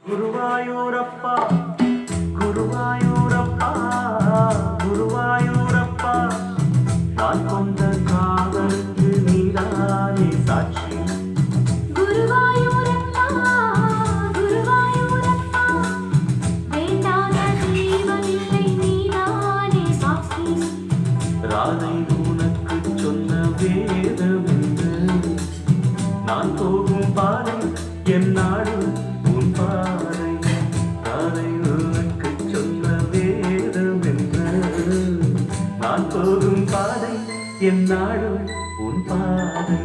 குருவாயூரப்பா குருவாயூரப்பா குருவாயூரப்பா நான் கொண்ட காதலுக்கு நீதானே சாட்சி குருவாயூரப்பா குருவாயூரப்பா வேண்டாத தெய்வமில்லை நீதானே சாட்சி ராதை உனக்கு சொன்ன வேதமென்று நான் போகும் பாதை என் நாடு உன் பாதை ராதை உனக்கு சொன்ன வேதமென்று நான் போகும் பாதை என் நாடு உன் பாதை